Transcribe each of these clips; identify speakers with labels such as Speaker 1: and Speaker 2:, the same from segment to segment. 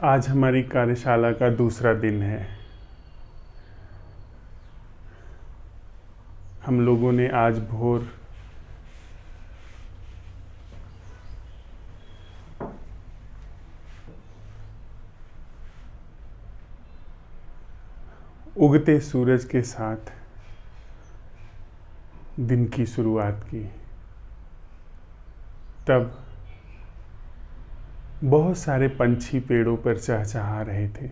Speaker 1: आज हमारी कार्यशाला का दूसरा दिन है। हम लोगों ने आज भोर उगते सूरज के साथ दिन की शुरुआत की। तब बहुत सारे पंछी पेड़ों पर चहचहा रहे थे।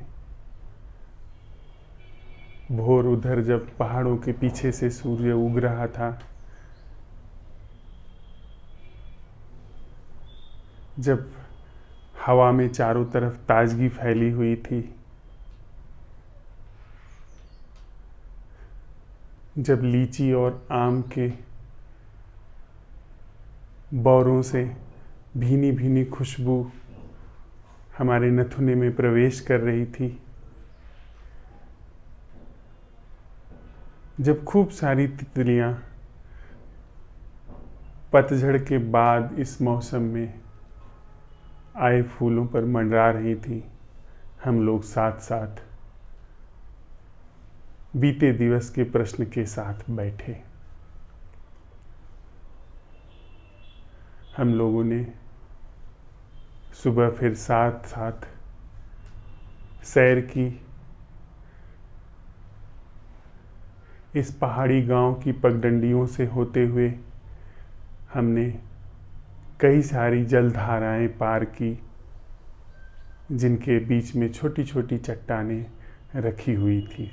Speaker 1: भोर उधर जब पहाड़ों के पीछे से सूर्य उग रहा था, जब हवा में चारों तरफ ताजगी फैली हुई थी, जब लीची और आम के बौरों से भीनी भीनी खुशबू हमारे नथुने में प्रवेश कर रही थी, जब खूब सारी तितलियां पतझड़ के बाद इस मौसम में आए फूलों पर मंडरा रही थी, हम लोग साथ साथ बीते दिवस के प्रश्न के साथ बैठे। हम लोगों ने सुबह फिर साथ साथ सैर की। इस पहाड़ी गांव की पगडंडियों से होते हुए हमने कई सारी जलधाराएं पार की, जिनके बीच में छोटी छोटी चट्टानें रखी हुई थी,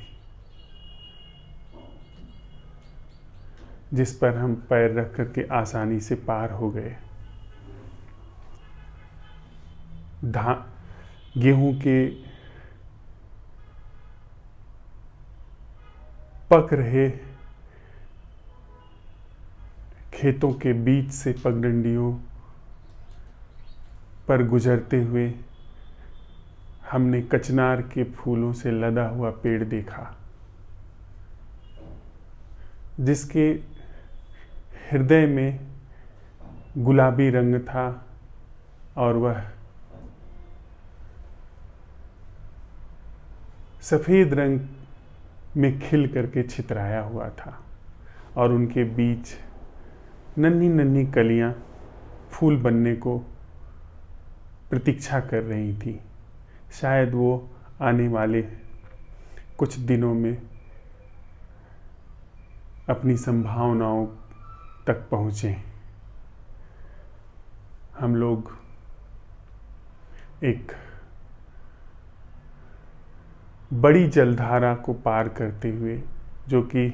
Speaker 1: जिस पर हम पैर रख करके आसानी से पार हो गए। गेहूं के पक रहे खेतों के बीच से पगडंडियों पर गुजरते हुए हमने कचनार के फूलों से लदा हुआ पेड़ देखा, जिसके हृदय में गुलाबी रंग था और वह सफ़ेद रंग में खिल करके छितराया हुआ था, और उनके बीच नन्ही नन्ही कलियां फूल बनने को प्रतीक्षा कर रही थी। शायद वो आने वाले कुछ दिनों में अपनी संभावनाओं तक पहुँचें। हम लोग एक बड़ी जलधारा को पार करते हुए, जो कि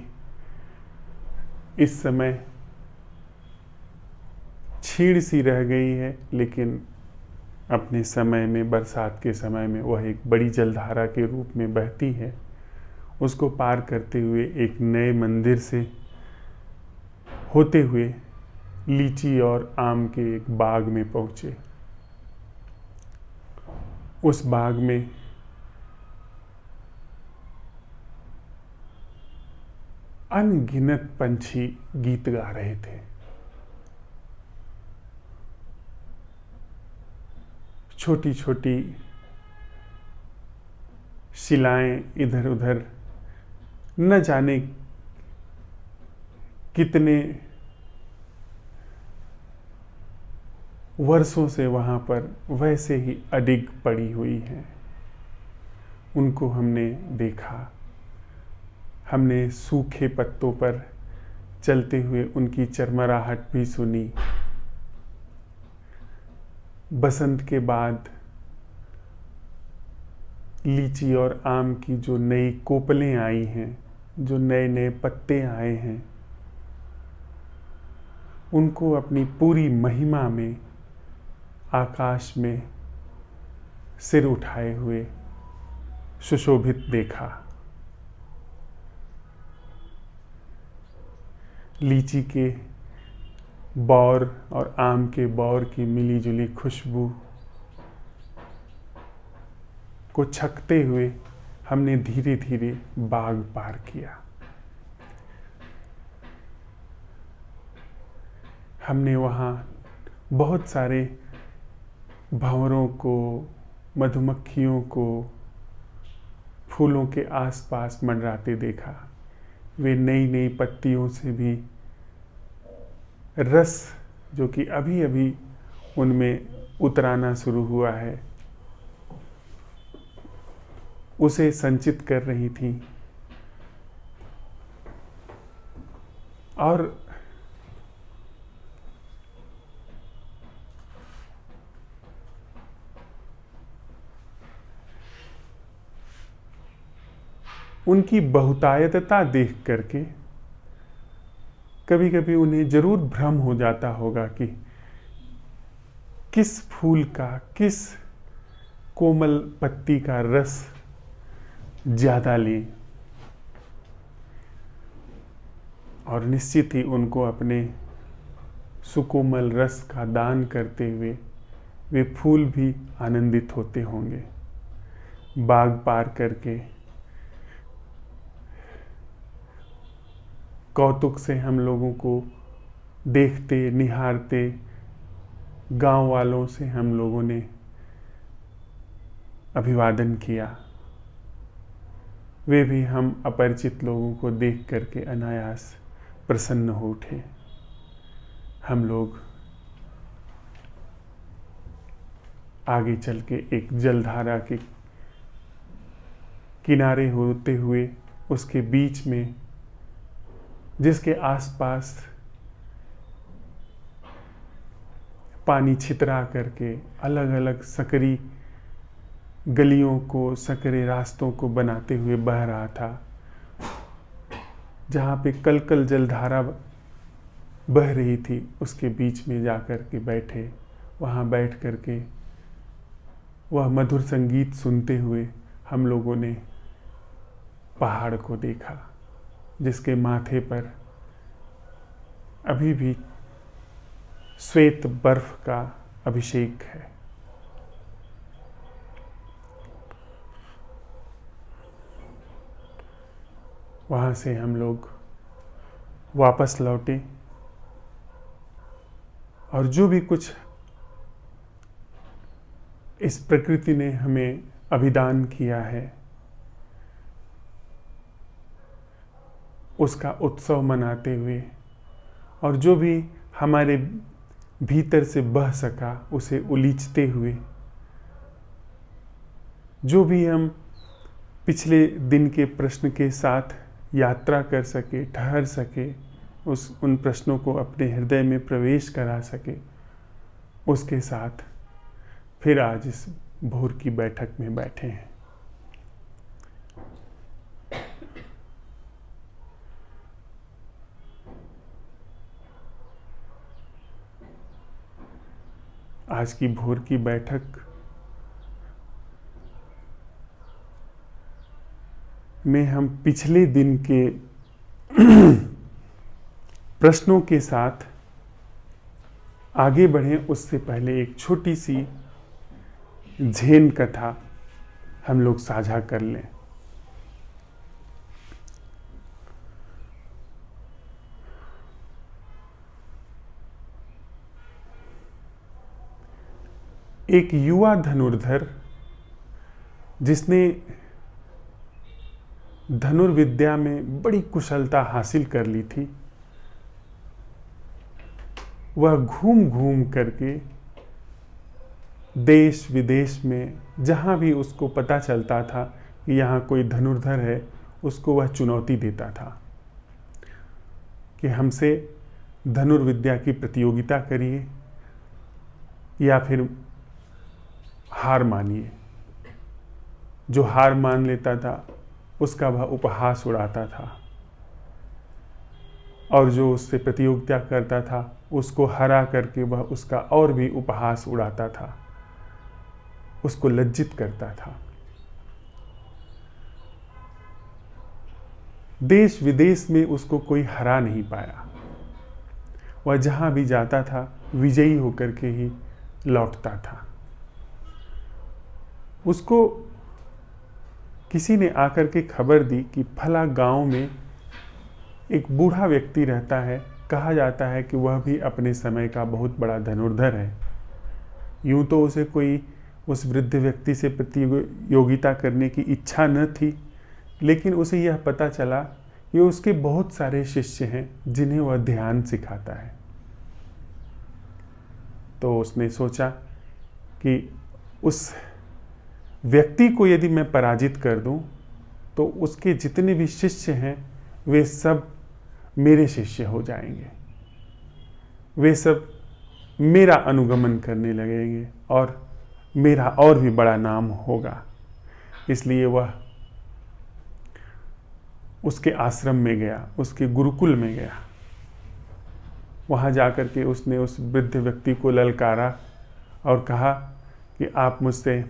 Speaker 1: इस समय छीड़ सी रह गई है, लेकिन अपने समय में, बरसात के समय में वह एक बड़ी जलधारा के रूप में बहती है, उसको पार करते हुए एक नए मंदिर से होते हुए लीची और आम के एक बाग में पहुंचे। उस बाग में अनगिनत पंछी गीत गा रहे थे। छोटी छोटी शिलाएं इधर उधर, न जाने कितने वर्षों से वहां पर वैसे ही अडिग पड़ी हुई हैं। उनको हमने देखा, हमने सूखे पत्तों पर चलते हुए उनकी चरमराहट भी सुनी। बसंत के बाद लीची और आम की जो नई कोपलें आई हैं, जो नए नए पत्ते आए हैं, उनको अपनी पूरी महिमा में आकाश में सिर उठाए हुए सुशोभित देखा। लीची के बौर और आम के बौर की मिली जुली खुशबू को छकते हुए हमने धीरे धीरे बाग पार किया। हमने वहाँ बहुत सारे भंवरों को, मधुमक्खियों को फूलों के आसपास मंडराते देखा। वे नई नई पत्तियों से भी रस जो कि अभी अभी उनमें उतराना शुरू हुआ है उसे संचित कर रही थी। और उनकी बहुतायतता देख करके कभी कभी उन्हें जरूर भ्रम हो जाता होगा कि किस फूल का, किस कोमल पत्ती का रस ज्यादा लें। और निश्चित ही उनको अपने सुकोमल रस का दान करते हुए वे फूल भी आनंदित होते होंगे। बाग पार करके कौतुक से हम लोगों को देखते निहारते गांव वालों से हम लोगों ने अभिवादन किया। वे भी हम अपरिचित लोगों को देख करके अनायास प्रसन्न हो उठे। हम लोग आगे चल के एक जलधारा के किनारे होते हुए उसके बीच में, जिसके आसपास पानी छितरा करके अलग अलग सकरी गलियों को, सकरे रास्तों को बनाते हुए बह रहा था, जहाँ पे कल जलधारा बह रही थी, उसके बीच में जाकर के बैठे। वहाँ बैठ करके वह मधुर संगीत सुनते हुए हम लोगों ने पहाड़ को देखा, जिसके माथे पर अभी भी श्वेत बर्फ का अभिषेक है। वहाँ से हम लोग वापस लौटे और जो भी कुछ इस प्रकृति ने हमें अभिदान किया है उसका उत्सव मनाते हुए, और जो भी हमारे भीतर से बह सका उसे उलीचते हुए, जो भी हम पिछले दिन के प्रश्न के साथ यात्रा कर सके, ठहर सके, उन प्रश्नों को अपने हृदय में प्रवेश करा सके, उसके साथ फिर आज इस भोर की बैठक में बैठे हैं। आज की भोर की बैठक में हम पिछले दिन के प्रश्नों के साथ आगे बढ़ें उससे पहले एक छोटी सी झेन कथा हम लोग साझा कर लें। एक युवा धनुर्धर जिसने धनुर्विद्या में बड़ी कुशलता हासिल कर ली थी, वह घूम घूम करके देश विदेश में जहाँ भी उसको पता चलता था कि यहाँ कोई धनुर्धर है, उसको वह चुनौती देता था कि हमसे धनुर्विद्या की प्रतियोगिता करिए या फिर हार मानिए। जो हार मान लेता था उसका वह उपहास उड़ाता था, और जो उससे प्रतियोगिता करता था उसको हरा करके वह उसका और भी उपहास उड़ाता था, उसको लज्जित करता था। देश विदेश में उसको कोई हरा नहीं पाया। वह जहां भी जाता था विजयी होकर के ही लौटता था। उसको किसी ने आकर के खबर दी कि फला गांव में एक बूढ़ा व्यक्ति रहता है, कहा जाता है कि वह भी अपने समय का बहुत बड़ा धनुर्धर है। यूं तो उसे कोई उस वृद्ध व्यक्ति से प्रतियोगिता करने की इच्छा न थी, लेकिन उसे यह पता चला कि उसके बहुत सारे शिष्य हैं जिन्हें वह ध्यान सिखाता है। तो उसने सोचा कि उस व्यक्ति को यदि मैं पराजित कर दूं तो उसके जितने भी शिष्य हैं वे सब मेरे शिष्य हो जाएंगे, वे सब मेरा अनुगमन करने लगेंगे और मेरा और भी बड़ा नाम होगा। इसलिए वह उसके आश्रम में गया, उसके गुरुकुल में गया। वहाँ जाकर के उसने उस वृद्ध व्यक्ति को ललकारा और कहा कि आप मुझसे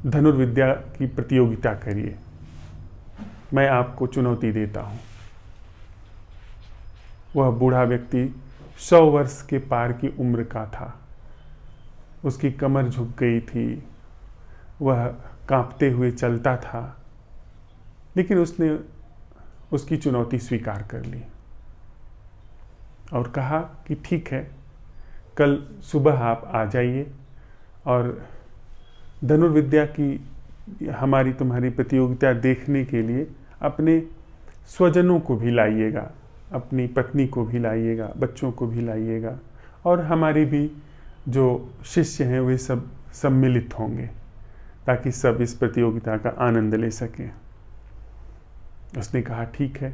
Speaker 1: धनुर्विद्या की प्रतियोगिता करिए, मैं आपको चुनौती देता हूँ। वह बूढ़ा व्यक्ति 100 वर्ष के पार की उम्र का था, उसकी कमर झुक गई थी, वह कांपते हुए चलता था, लेकिन उसने उसकी चुनौती स्वीकार कर ली और कहा कि ठीक है, कल सुबह आप आ जाइए और धनुर्विद्या की हमारी तुम्हारी प्रतियोगिता देखने के लिए अपने स्वजनों को भी लाइएगा, अपनी पत्नी को भी लाइएगा, बच्चों को भी लाइएगा और हमारे भी जो शिष्य हैं वे सब सम्मिलित होंगे ताकि सब इस प्रतियोगिता का आनंद ले सकें। उसने कहा ठीक है।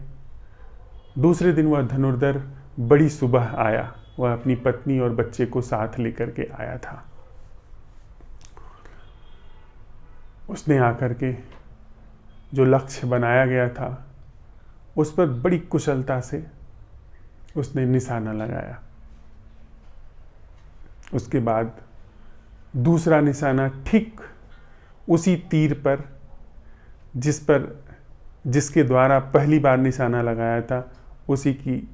Speaker 1: दूसरे दिन वह धनुर्धर बड़ी सुबह आया, वह अपनी पत्नी और बच्चे को साथ लेकर के आया था। उसने आकर के जो लक्ष्य बनाया गया था उस पर बड़ी कुशलता से उसने निशाना लगाया। उसके बाद दूसरा निशाना ठीक उसी तीर पर जिसके द्वारा पहली बार निशाना लगाया था, उसी की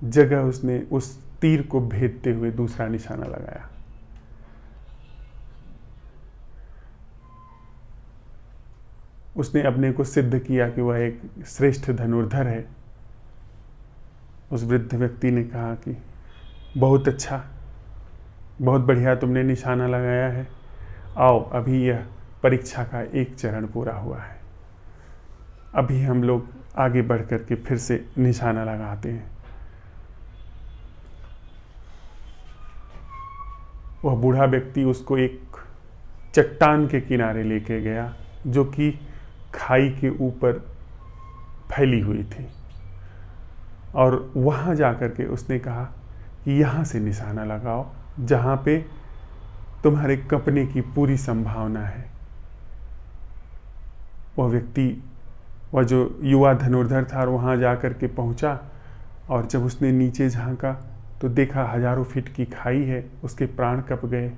Speaker 1: जगह उसने उस तीर को भेदते हुए दूसरा निशाना लगाया। उसने अपने को सिद्ध किया कि वह एक श्रेष्ठ धनुर्धर है। उस वृद्ध व्यक्ति ने कहा कि बहुत अच्छा, बहुत बढ़िया तुमने निशाना लगाया है, आओ अभी यह परीक्षा का एक चरण पूरा हुआ है, अभी हम लोग आगे बढ़ कर के फिर से निशाना लगाते हैं। वह बूढ़ा व्यक्ति उसको एक चट्टान के किनारे लेके गया जो कि खाई के ऊपर फैली हुई थी और वहाँ जाकर के उसने कहा कि यहाँ से निशाना लगाओ जहाँ पे तुम्हारे कपने की पूरी संभावना है। वह व्यक्ति, वह जो युवा धनुर्धर था, वहाँ जाकर के पहुँचा और जब उसने नीचे झांका तो देखा हजारों फीट की खाई है, उसके प्राण कप गए।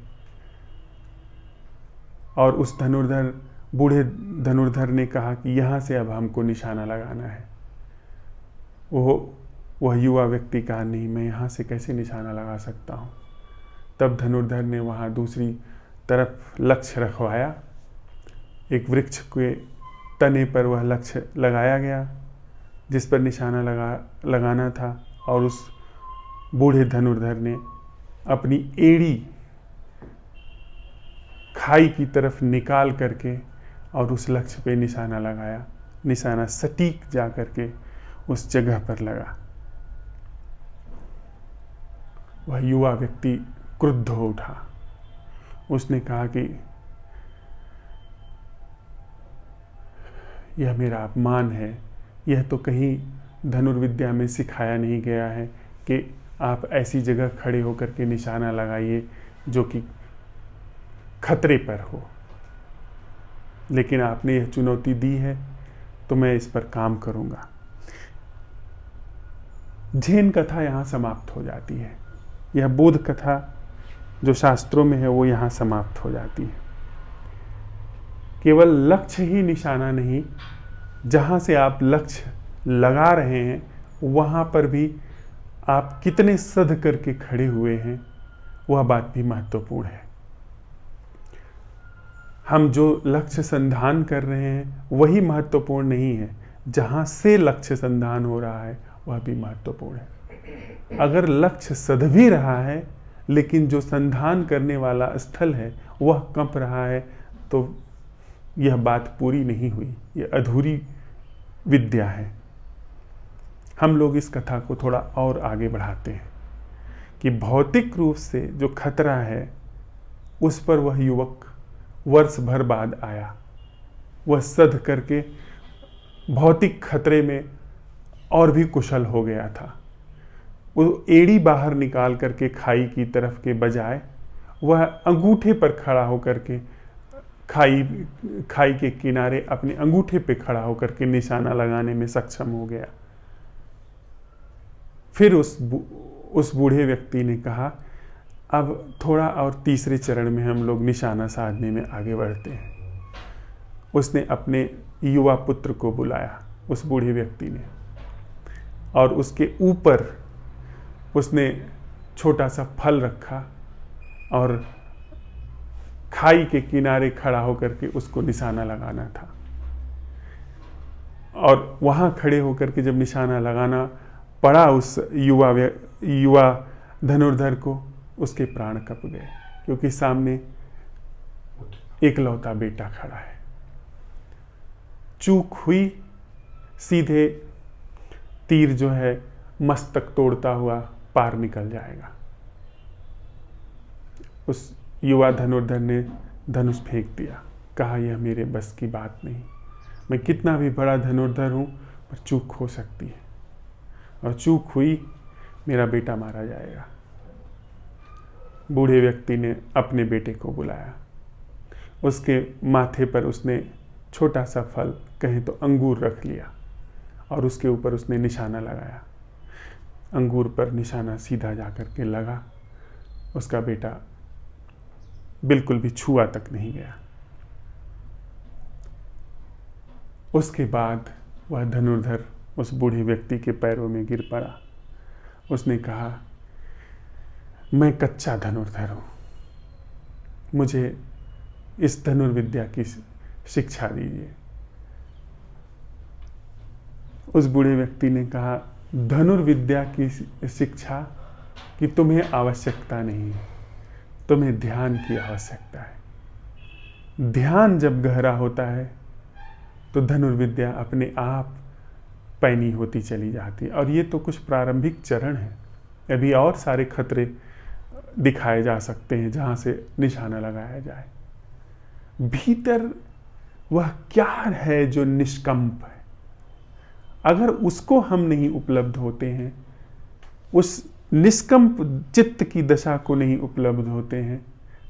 Speaker 1: और उस बूढ़े धनुर्धर ने कहा कि यहाँ से अब हमको निशाना लगाना है। वह युवा व्यक्ति कहा नहीं, मैं यहाँ से कैसे निशाना लगा सकता हूँ। तब धनुर्धर ने वहाँ दूसरी तरफ लक्ष्य रखवाया। एक वृक्ष के तने पर वह लक्ष्य लगाया गया जिस पर निशाना लगाना था और उस बूढ़े धनुर्धर ने अपनी एड़ी खाई की तरफ निकाल करके और उस लक्ष्य पे निशाना लगाया। निशाना सटीक जा करके उस जगह पर लगा। वह युवा व्यक्ति क्रुद्ध हो उठा। उसने कहा कि यह मेरा अपमान है, यह तो कहीं धनुर्विद्या में सिखाया नहीं गया है कि आप ऐसी जगह खड़े होकर के निशाना लगाइए जो कि खतरे पर हो, लेकिन आपने यह चुनौती दी है तो मैं इस पर काम करूंगा। जैन कथा यहाँ समाप्त हो जाती है। यह बोध कथा जो शास्त्रों में है वो यहाँ समाप्त हो जाती है। केवल लक्ष्य ही निशाना नहीं, जहाँ से आप लक्ष्य लगा रहे हैं वहाँ पर भी आप कितने सध करके खड़े हुए हैं, वह बात भी महत्वपूर्ण है। हम जो लक्ष्य संधान कर रहे हैं वही महत्वपूर्ण नहीं है, जहाँ से लक्ष्य संधान हो रहा है वह भी महत्वपूर्ण है। अगर लक्ष्य सध भी रहा है लेकिन जो संधान करने वाला स्थल है वह कंप रहा है, तो यह बात पूरी नहीं हुई, यह अधूरी विद्या है। हम लोग इस कथा को थोड़ा और आगे बढ़ाते हैं कि भौतिक रूप से जो खतरा है उस पर वह युवक वर्ष भर बाद आया। वह सध करके भौतिक खतरे में और भी कुशल हो गया था। वो एड़ी बाहर निकाल करके खाई की तरफ के बजाय वह अंगूठे पर खड़ा होकर के खाई के किनारे अपने अंगूठे पे खड़ा होकर के निशाना लगाने में सक्षम हो गया। फिर उस बूढ़े व्यक्ति ने कहा, अब थोड़ा और तीसरे चरण में हम लोग निशाना साधने में आगे बढ़ते हैं। उसने अपने युवा पुत्र को बुलाया, उस बूढ़े व्यक्ति ने, और उसके ऊपर उसने छोटा सा फल रखा और खाई के किनारे खड़ा होकर के उसको निशाना लगाना था। और वहां खड़े होकर के जब निशाना लगाना पड़ा उस युवा धनुर्धर को, उसके प्राण कप गए, क्योंकि सामने एकलौता बेटा खड़ा है। चूक हुई, सीधे तीर जो है मस्तक तोड़ता हुआ पार निकल जाएगा। उस युवा धनुर्धर ने धनुष फेंक दिया, कहा यह मेरे बस की बात नहीं, मैं कितना भी बड़ा धनुर्धर हूं पर चूक हो सकती है, और चूक हुई मेरा बेटा मारा जाएगा। बूढ़े व्यक्ति ने अपने बेटे को बुलाया, उसके माथे पर उसने छोटा सा फल, कहें तो अंगूर, रख लिया और उसके ऊपर उसने निशाना लगाया। अंगूर पर निशाना सीधा जाकर के लगा, उसका बेटा बिल्कुल भी छुआ तक नहीं गया। उसके बाद वह धनुर्धर उस बूढ़े व्यक्ति के पैरों में गिर पड़ा। उसने कहा, मैं कच्चा धनुर्धर हूं, मुझे इस धनुर्विद्या की शिक्षा दीजिए। उस बूढ़े व्यक्ति ने कहा, धनुर्विद्या की शिक्षा की तुम्हें आवश्यकता नहीं है, तुम्हें ध्यान की आवश्यकता है। ध्यान जब गहरा होता है तो धनुर्विद्या अपने आप पैनी होती चली जाती है। और ये तो कुछ प्रारंभिक चरण है, अभी और सारे खतरे दिखाए जा सकते हैं जहां से निशाना लगाया जाए। भीतर वह क्या है जो निष्कंप है, अगर उसको हम नहीं उपलब्ध होते हैं, उस निष्कंप चित्त की दशा को नहीं उपलब्ध होते हैं,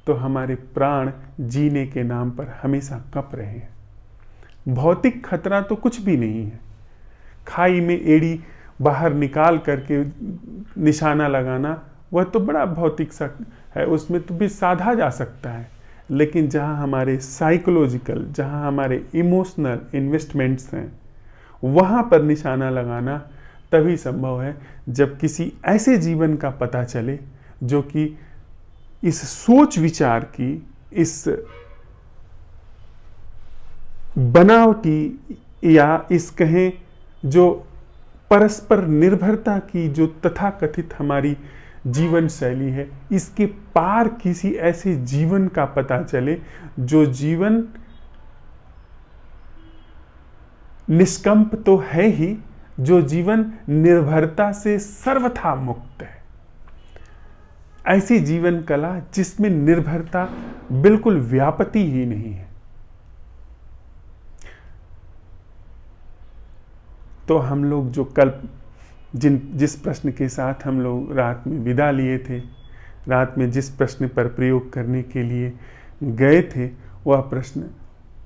Speaker 1: तो हमारे प्राण जीने के नाम पर हमेशा कँप रहे हैं। भौतिक खतरा तो कुछ भी नहीं है। खाई में एड़ी बाहर निकाल करके निशाना लगाना, वह तो बड़ा भौतिक सा है, उसमें तो भी साधा जा सकता है। लेकिन जहाँ हमारे साइकोलॉजिकल, जहाँ हमारे इमोशनल इन्वेस्टमेंट्स हैं, वहाँ पर निशाना लगाना तभी संभव है जब किसी ऐसे जीवन का पता चले जो कि इस सोच विचार की, इस बनावटी या इस कहें जो परस्पर निर्भरता की जो तथाकथित हमारी जीवन शैली है, इसके पार किसी ऐसे जीवन का पता चले जो जीवन निष्कंप तो है ही, जो जीवन निर्भरता से सर्वथा मुक्त है। ऐसी जीवन कला जिसमें निर्भरता बिल्कुल व्यापती ही नहीं है। तो हम लोग जो कल जिस प्रश्न के साथ हम लोग रात में विदा लिए थे, रात में जिस प्रश्न पर प्रयोग करने के लिए गए थे, वह प्रश्न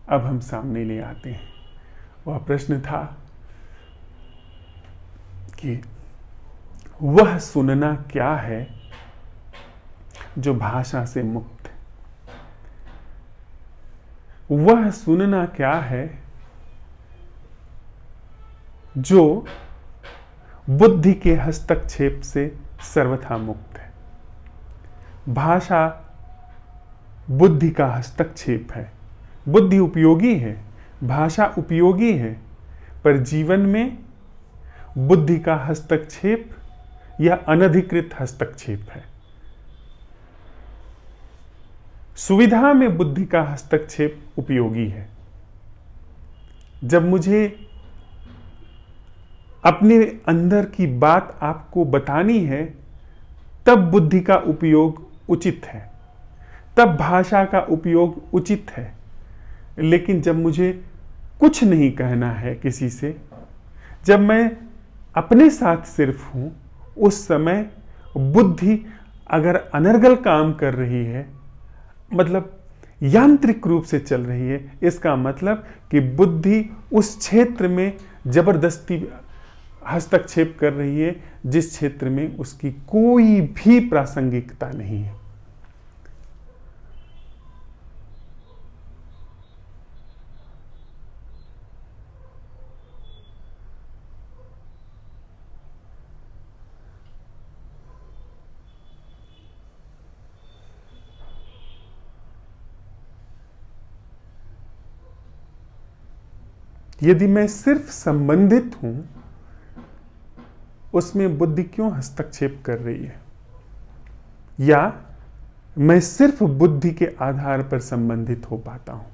Speaker 1: अब हम सामने ले आते हैं। वह प्रश्न था कि वह सुनना क्या है जो भाषा से मुक्त है। वह सुनना क्या है जो बुद्धि के हस्तक्षेप से सर्वथा मुक्त है। भाषा बुद्धि का हस्तक्षेप है। बुद्धि उपयोगी है, भाषा उपयोगी है, पर जीवन में बुद्धि का हस्तक्षेप या अनधिकृत हस्तक्षेप है। सुविधा में बुद्धि का हस्तक्षेप उपयोगी है। जब मुझे अपने अंदर की बात आपको बतानी है तब बुद्धि का उपयोग उचित है, तब भाषा का उपयोग उचित है। लेकिन जब मुझे कुछ नहीं कहना है किसी से, जब मैं अपने साथ सिर्फ हूं, उस समय बुद्धि अगर अनर्गल काम कर रही है, मतलब यांत्रिक रूप से चल रही है, इसका मतलब कि बुद्धि उस क्षेत्र में जबरदस्ती हस्तक्षेप कर रही है जिस क्षेत्र में उसकी कोई भी प्रासंगिकता नहीं है। यदि मैं सिर्फ संबंधित हूं, उसमें बुद्धि क्यों हस्तक्षेप कर रही है? या मैं सिर्फ बुद्धि के आधार पर संबंधित हो पाता हूं?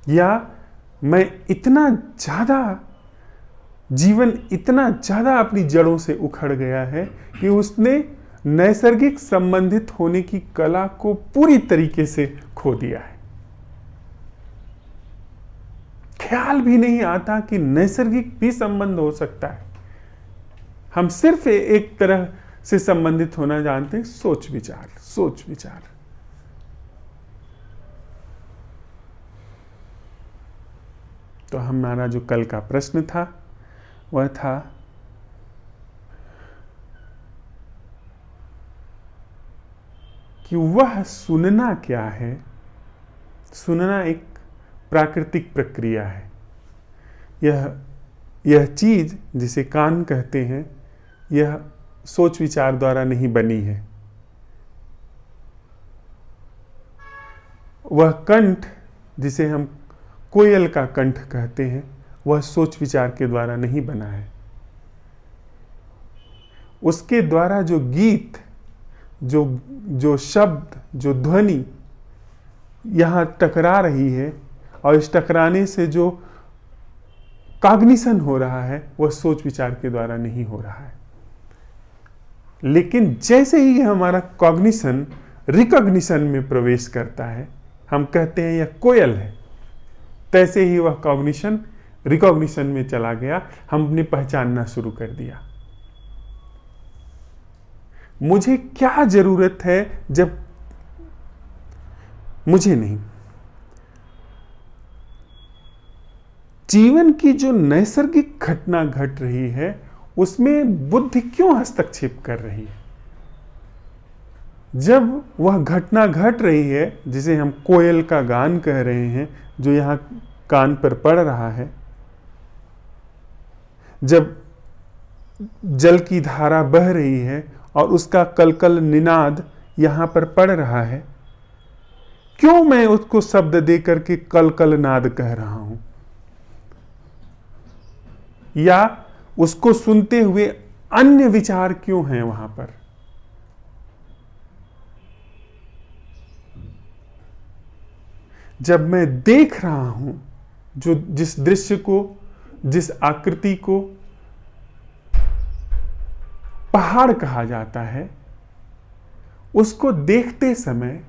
Speaker 1: या मैं इतना ज्यादा जीवन इतना ज्यादा अपनी जड़ों से उखड़ गया है कि उसने नैसर्गिक संबंधित होने की कला को पूरी तरीके से खो दिया है। ख्याल भी नहीं आता कि नैसर्गिक भी संबंध हो सकता है। हम सिर्फ एक तरह से संबंधित होना जानते हैं, सोच विचार, सोच विचार। तो हमारा जो कल का प्रश्न था वह था कि वह सुनना क्या है। सुनना एक प्राकृतिक प्रक्रिया है। यह चीज जिसे कान कहते हैं, यह सोच विचार द्वारा नहीं बनी है। वह कंठ जिसे हम कोयल का कंठ कहते हैं, वह सोच विचार के द्वारा नहीं बना है। उसके द्वारा जो गीत, जो शब्द, जो ध्वनि यहां टकरा रही है और इस टकराने से जो कॉग्निशन हो रहा है, वह सोच विचार के द्वारा नहीं हो रहा है। लेकिन जैसे ही हमारा कॉग्निशन रिकॉग्निशन में प्रवेश करता है, हम कहते हैं यह कोयल है, तैसे ही वह कॉग्निशन रिकॉग्निशन में चला गया, हमने पहचानना शुरू कर दिया। मुझे क्या जरूरत है जब मुझे नहीं, जीवन की जो नैसर्गिक घटना घट रही है उसमें बुद्धि क्यों हस्तक्षेप कर रही है? जब वह घटना घट रही है जिसे हम कोयल का गान कह रहे हैं, जो यहां कान पर पड़ रहा है, जब जल की धारा बह रही है और उसका कलकल निनाद यहां पर पड़ रहा है, क्यों मैं उसको शब्द देकर के कलकल नाद कह रहा हूं? या उसको सुनते हुए अन्य विचार क्यों हैं वहां पर? जब मैं देख रहा हूं, जिस दृश्य को, जिस आकृति को पहाड़ कहा जाता है, उसको देखते समय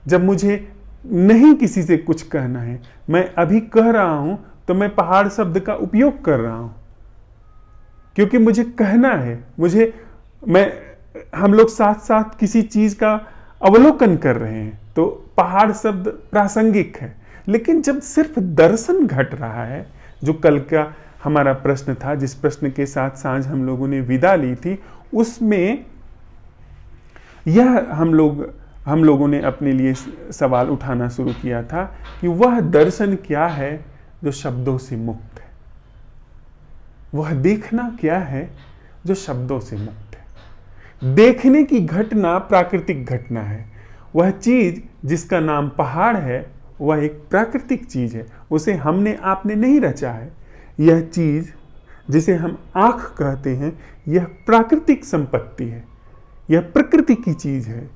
Speaker 1: जब मुझे नहीं किसी से कुछ कहना है, मैं अभी कह रहा हूं तो मैं पहाड़ शब्द का उपयोग कर रहा हूं क्योंकि मुझे कहना है। हम लोग साथ साथ किसी चीज का अवलोकन कर रहे हैं, तो पहाड़ शब्द प्रासंगिक है। लेकिन जब सिर्फ दर्शन घट रहा है, जो कल का हमारा प्रश्न था, जिस प्रश्न के साथ सांझ हम लोगों ने विदा ली थी, उसमें यह हम लोगों ने अपने लिए सवाल उठाना शुरू किया था कि वह दर्शन क्या है जो शब्दों से मुक्त है? वह देखना क्या है जो शब्दों से मुक्त है? देखने की घटना प्राकृतिक घटना है। वह चीज जिसका नाम पहाड़ है, वह एक प्राकृतिक चीज है, उसे हमने आपने नहीं रचा है। यह चीज जिसे हम आँख कहते हैं, यह प्राकृतिक संपत्ति है, यह प्रकृति की चीज है।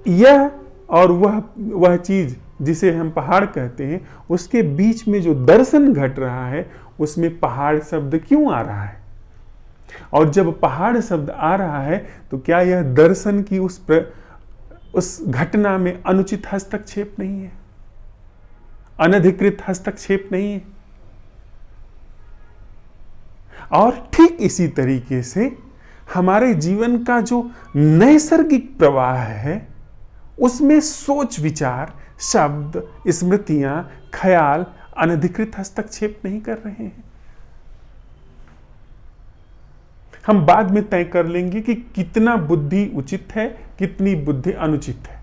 Speaker 1: यह और वह चीज जिसे हम पहाड़ कहते हैं, उसके बीच में जो दर्शन घट रहा है, उसमें पहाड़ शब्द क्यों आ रहा है? और जब पहाड़ शब्द आ रहा है तो क्या यह दर्शन की उस घटना में अनुचित हस्तक्षेप नहीं है, अनधिकृत हस्तक्षेप नहीं है? और ठीक इसी तरीके से हमारे जीवन का जो नैसर्गिक प्रवाह है, उसमें सोच विचार, शब्द, स्मृतियां, ख्याल अनधिकृत हस्तक्षेप नहीं कर रहे हैं। हम बाद में तय कर लेंगे कि कितना बुद्धि उचित है, कितनी बुद्धि अनुचित है।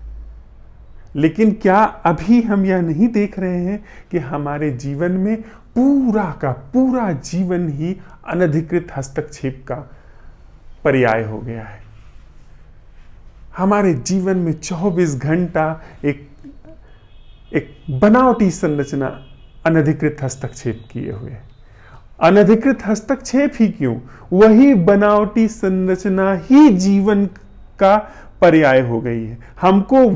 Speaker 1: लेकिन क्या अभी हम यह नहीं देख रहे हैं कि हमारे जीवन में पूरा का पूरा जीवन ही अनधिकृत हस्तक्षेप का पर्याय हो गया है? हमारे जीवन में 24 घंटा एक बनावटी संरचना अनधिकृत हस्तक्षेप किए हुए है। अनधिकृत हस्तक्षेप ही क्यों, वही बनावटी संरचना ही जीवन का पर्याय हो गई है। हमको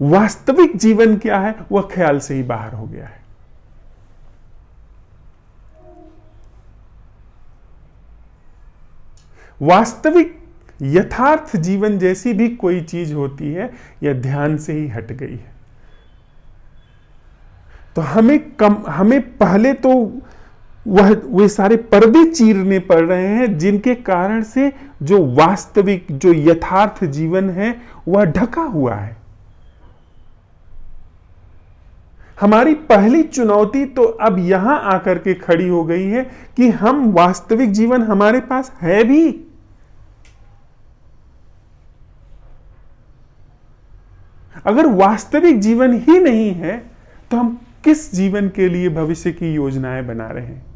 Speaker 1: वास्तविक जीवन क्या है, वह ख्याल से ही बाहर हो गया है। वास्तविक यथार्थ जीवन जैसी भी कोई चीज होती है, यह ध्यान से ही हट गई है। तो हमें पहले तो वे सारे पर्दे चीरने पड़ रहे हैं, जिनके कारण से जो वास्तविक, जो यथार्थ जीवन है, वह ढका हुआ है। हमारी पहली चुनौती तो अब यहां आकर के खड़ी हो गई है कि हम वास्तविक जीवन हमारे पास है भी। अगर वास्तविक जीवन ही नहीं है तो हम किस जीवन के लिए भविष्य की योजनाएं बना रहे हैं?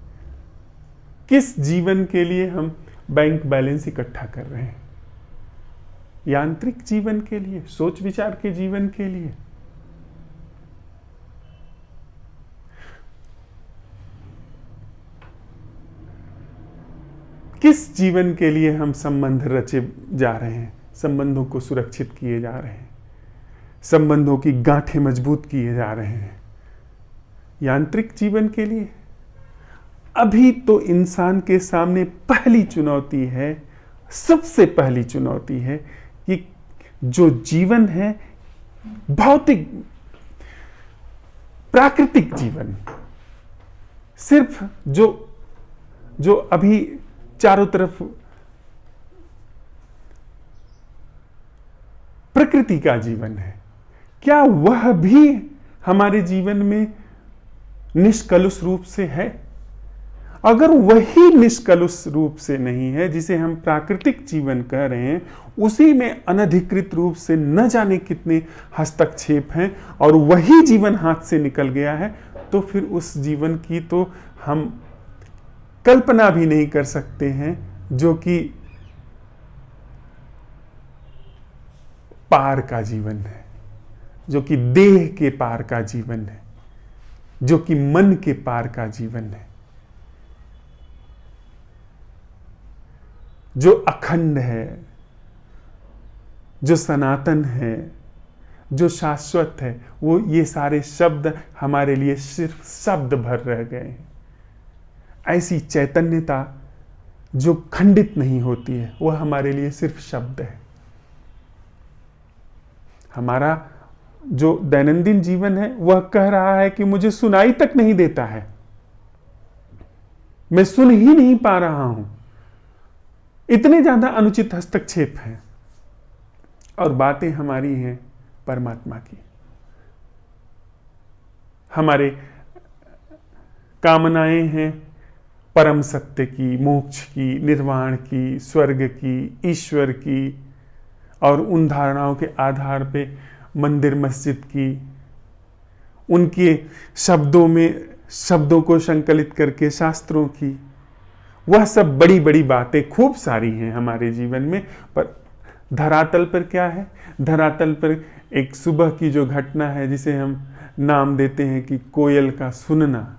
Speaker 1: किस जीवन के लिए हम बैंक बैलेंस इकट्ठा कर रहे हैं? यांत्रिक जीवन के लिए, सोच विचार के जीवन के लिए? किस जीवन के लिए हम संबंध रचे जा रहे हैं, संबंधों को सुरक्षित किए जा रहे हैं, संबंधों की गांठें मजबूत किए जा रहे हैं? यांत्रिक जीवन के लिए? अभी तो इंसान के सामने पहली चुनौती है, सबसे पहली चुनौती है कि जो जीवन है, भौतिक प्राकृतिक जीवन, सिर्फ जो अभी चारों तरफ प्रकृति का जीवन है, क्या वह भी हमारे जीवन में निष्कलुष रूप से है? अगर वही निष्कलुष रूप से नहीं है, जिसे हम प्राकृतिक जीवन कह रहे हैं, उसी में अनधिकृत रूप से न जाने कितने हस्तक्षेप हैं और वही जीवन हाथ से निकल गया है, तो फिर उस जीवन की तो हम कल्पना भी नहीं कर सकते हैं, जो कि पार का जीवन है, जो कि देह के पार का जीवन है, जो कि मन के पार का जीवन है, जो अखंड है, जो सनातन है, जो शाश्वत है। वो ये सारे शब्द हमारे लिए सिर्फ शब्द भर रह गए हैं। ऐसी चैतन्यता जो खंडित नहीं होती है, वह हमारे लिए सिर्फ शब्द है। हमारा जो दैनंदिन जीवन है, वह कह रहा है कि मुझे सुनाई तक नहीं देता है, मैं सुन ही नहीं पा रहा हूं, इतने ज्यादा अनुचित हस्तक्षेप हैं। और बातें हमारी हैं परमात्मा की, हमारे कामनाएं हैं परम सत्य की, मोक्ष की, निर्वाण की, स्वर्ग की, ईश्वर की, और उन धारणाओं के आधार पे मंदिर मस्जिद की, उनके शब्दों में शब्दों को संकलित करके शास्त्रों की। वह सब बड़ी बड़ी बातें खूब सारी हैं हमारे जीवन में, पर धरातल पर क्या है? धरातल पर एक सुबह की जो घटना है, जिसे हम नाम देते हैं कि कोयल का सुनना,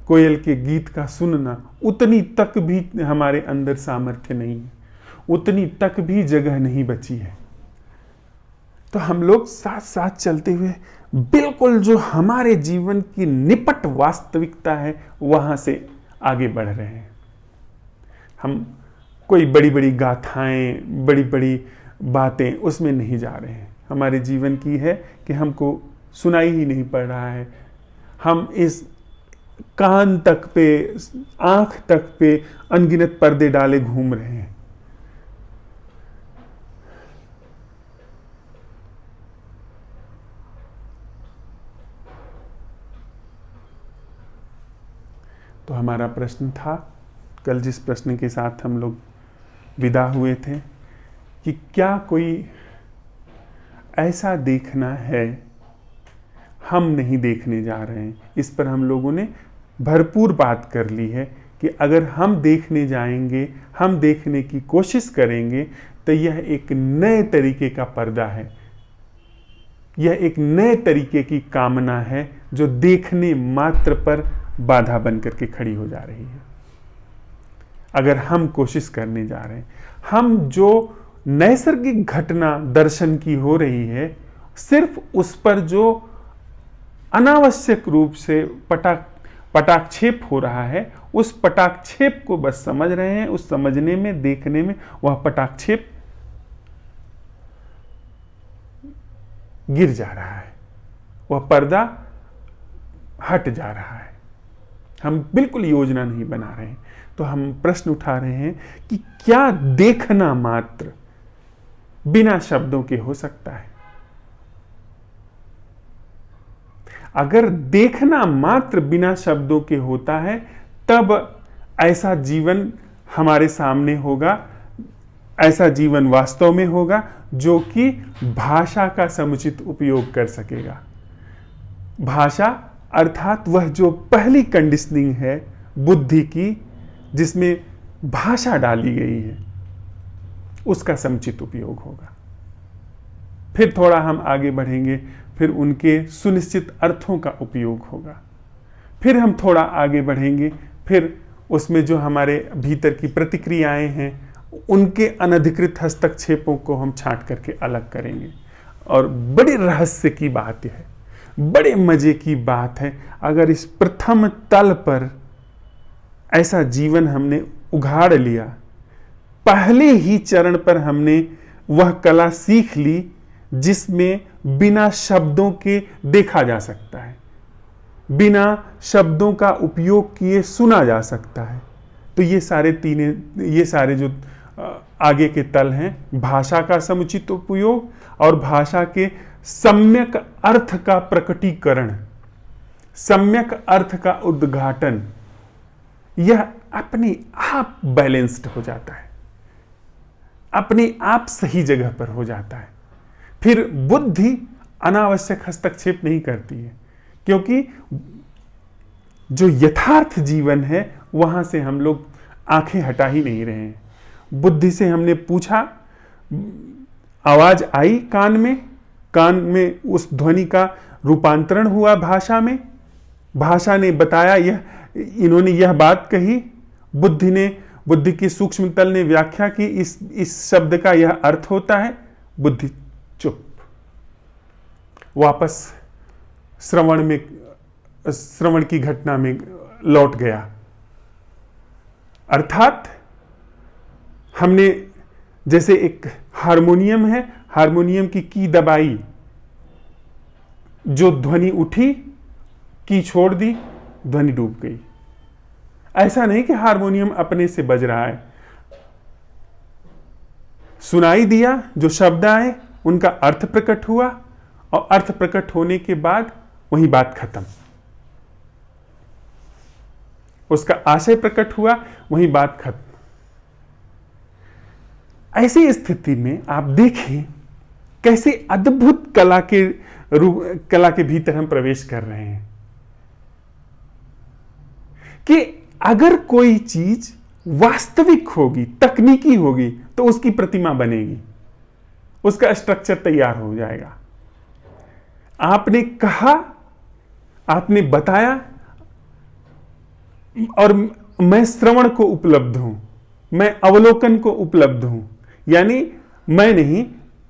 Speaker 1: कोयल के गीत का सुनना, उतनी तक भी हमारे अंदर सामर्थ्य नहीं है, उतनी तक भी जगह नहीं बची है। तो हम लोग साथ साथ चलते हुए बिल्कुल जो हमारे जीवन की निपट वास्तविकता है वहां से आगे बढ़ रहे हैं। हम कोई बड़ी बड़ी गाथाएं, बड़ी बड़ी बातें उसमें नहीं जा रहे हैं। हमारे जीवन की है कि हमको सुनाई ही नहीं पड़ रहा है, हम इस कान तक पे, आंख तक पे अनगिनत पर्दे डाले घूम रहे हैं। तो हमारा प्रश्न था कल, जिस प्रश्न के साथ हम लोग विदा हुए थे, कि क्या कोई ऐसा देखना है हम नहीं देखने जा रहे हैं। इस पर हम लोगों ने भरपूर बात कर ली है कि अगर हम देखने जाएंगे, हम देखने की कोशिश करेंगे, तो यह एक नए तरीके का पर्दा है, यह एक नए तरीके की कामना है जो देखने मात्र पर बाधा बन करके खड़ी हो जा रही है। अगर हम कोशिश करने जा रहे हैं, हम जो नैसर्गिक घटना दर्शन की हो रही है, सिर्फ उस पर जो अनावश्यक रूप से पटाक्षेप हो रहा है, उस पटाक्षेप को बस समझ रहे हैं। उस समझने में, देखने में वह पटाक्षेप गिर जा रहा है, वह पर्दा हट जा रहा है। हम बिल्कुल योजना नहीं बना रहे हैं। तो हम प्रश्न उठा रहे हैं कि क्या देखना मात्र बिना शब्दों के हो सकता है? अगर देखना मात्र बिना शब्दों के होता है, तब ऐसा जीवन हमारे सामने होगा, ऐसा जीवन वास्तव में होगा जो कि भाषा का समुचित उपयोग कर सकेगा। भाषा अर्थात वह जो पहली कंडीशनिंग है बुद्धि की, जिसमें भाषा डाली गई है, उसका समुचित उपयोग होगा। फिर थोड़ा हम आगे बढ़ेंगे, फिर उनके सुनिश्चित अर्थों का उपयोग होगा। फिर हम थोड़ा आगे बढ़ेंगे, फिर उसमें जो हमारे भीतर की प्रतिक्रियाएं हैं, उनके अनधिकृत हस्तक्षेपों को हम छांट करके अलग करेंगे। और बड़े रहस्य की बात है, बड़े मजे की बात है, अगर इस प्रथम तल पर ऐसा जीवन हमने उघाड़ लिया, पहले ही चरण पर हमने वह कला सीख ली जिसमें बिना शब्दों के देखा जा सकता है, बिना शब्दों का उपयोग किए सुना जा सकता है। तो ये सारे जो आगे के तल हैं, भाषा का समुचित उपयोग और भाषा के सम्यक अर्थ का प्रकटीकरण, सम्यक अर्थ का उद्घाटन, यह अपने आप बैलेंस्ड हो जाता है, अपने आप सही जगह पर हो जाता है। फिर बुद्धि अनावश्यक हस्तक्षेप नहीं करती है, क्योंकि जो यथार्थ जीवन है वहां से हम लोग आंखें हटा ही नहीं रहे हैं। बुद्धि से हमने पूछा, आवाज आई कान में उस ध्वनि का रूपांतरण हुआ भाषा में, भाषा ने बताया इन्होंने यह बात कही, बुद्धि की सूक्ष्म तल ने व्याख्या की, इस शब्द का यह अर्थ होता है। बुद्धि चुप, वापस श्रवण की घटना में लौट गया। अर्थात हमने जैसे एक हारमोनियम है, हारमोनियम की दबाई, जो ध्वनि उठी, की छोड़ दी, ध्वनि डूब गई। ऐसा नहीं कि हारमोनियम अपने से बज रहा है, सुनाई दिया, जो शब्द आए उनका अर्थ प्रकट हुआ, और अर्थ प्रकट होने के बाद वही बात खत्म। उसका आशय प्रकट हुआ, वही बात खत्म। ऐसी स्थिति में आप देखें कैसे अद्भुत कला के भीतर हम प्रवेश कर रहे हैं, कि अगर कोई चीज वास्तविक होगी, तकनीकी होगी, तो उसकी प्रतिमा बनेगी, उसका स्ट्रक्चर तैयार हो जाएगा। आपने कहा, आपने बताया, और मैं श्रवण को उपलब्ध हूं, मैं अवलोकन को उपलब्ध हूं। यानी मैं नहीं,